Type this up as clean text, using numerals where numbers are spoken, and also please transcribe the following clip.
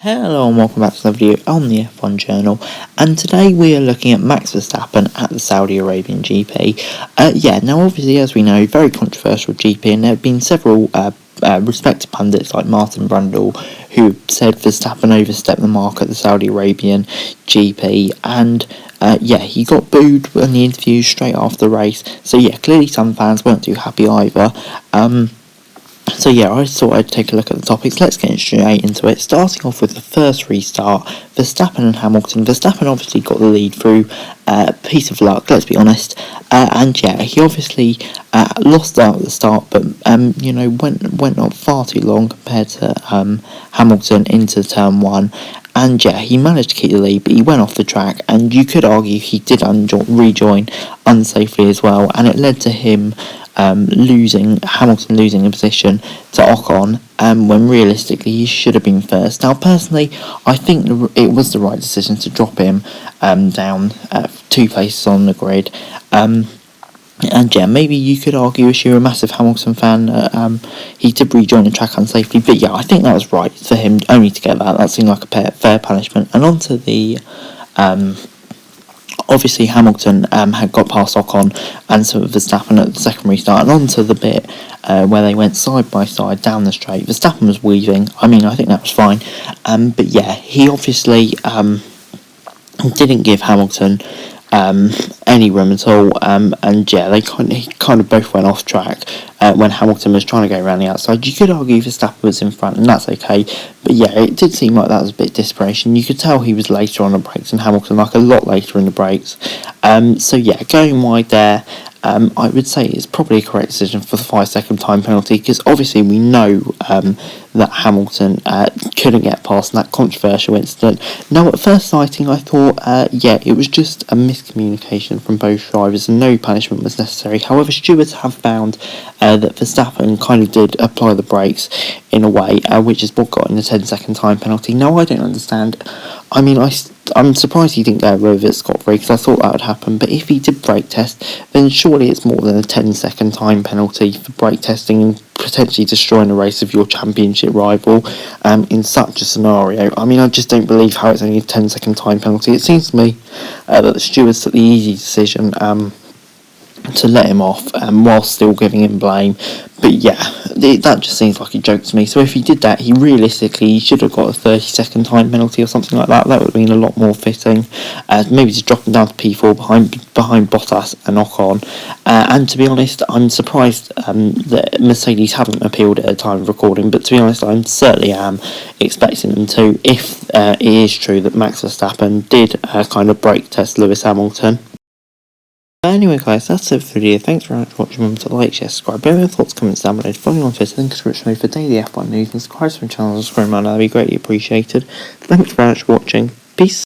Hello and welcome back to the video on the F1 Journal, and today we are looking at Max Verstappen at the Saudi Arabian GP. Now obviously, as we know, very controversial GP, and there have been several respected pundits like Martin Brundle who said Verstappen overstepped the mark at the Saudi Arabian GP, and he got booed in the interview straight after the race. So clearly some fans weren't too happy either. I thought I'd take a look at the topics. Let's get straight into it. Starting off with the first restart, Verstappen and Hamilton. Verstappen obviously got the lead through a piece of luck, let's be honest. He obviously lost out at the start, but went on far too long compared to Hamilton into turn one. And he managed to keep the lead, but he went off the track, and you could argue he did rejoin unsafely as well, and it led to him Hamilton losing a position to Ocon, when realistically he should have been first. Now, personally, I think it was the right decision to drop him down 2 places on the grid. Maybe you could argue, if you're a massive Hamilton fan, he did rejoin the track unsafely, but I think that was right for him only to get that. That seemed like a fair punishment. And onto the obviously Hamilton had got past Ocon and so Verstappen at the second restart, and onto the bit where they went side by side down the straight. Verstappen was weaving. I think that was fine. He obviously didn't give Hamilton any room at all, they kind of both went off track when Hamilton was trying to go around the outside. You could argue Verstappen was in front, and that's okay, but it did seem like that was a bit desperation. You could tell he was later on the brakes than Hamilton, like a lot later in the brakes. Going wide there, I would say it's probably a correct decision for the 5-second time penalty, because obviously we know that Hamilton couldn't get past that controversial incident. Now, at first sighting, I thought, it was just a miscommunication from both drivers and no punishment was necessary. However, stewards have found that Verstappen kind of did apply the brakes in a way, which is what got in the 10-second time penalty. Now, I don't understand. I'm surprised he didn't go over it scot-free, because I thought that would happen, but if he did brake test, then surely it's more than a 10-second time penalty for brake testing and potentially destroying the race of your championship rival in such a scenario. I just don't believe how it's only a 10-second time penalty. It seems to me that the stewards took the easy decision to let him off while still giving him blame. But that just seems like a joke to me. So if he did that, he should have got a 30-second time penalty or something like that. That would have been a lot more fitting. Maybe to drop him down to P4 behind Bottas and Ocon. And to be honest, I'm surprised that Mercedes haven't appealed at a time of recording. But to be honest, I certainly am expecting them to, if it is true that Max Verstappen did kind of brake test Lewis Hamilton. Anyway guys, that's it for the video. Thanks very much for watching. Remember to like, share, subscribe, below your thoughts, comments down below, follow me on Twitter, link description for daily F1 news, and subscribe to my channel, that'd be greatly appreciated. Thanks very much for watching. Peace.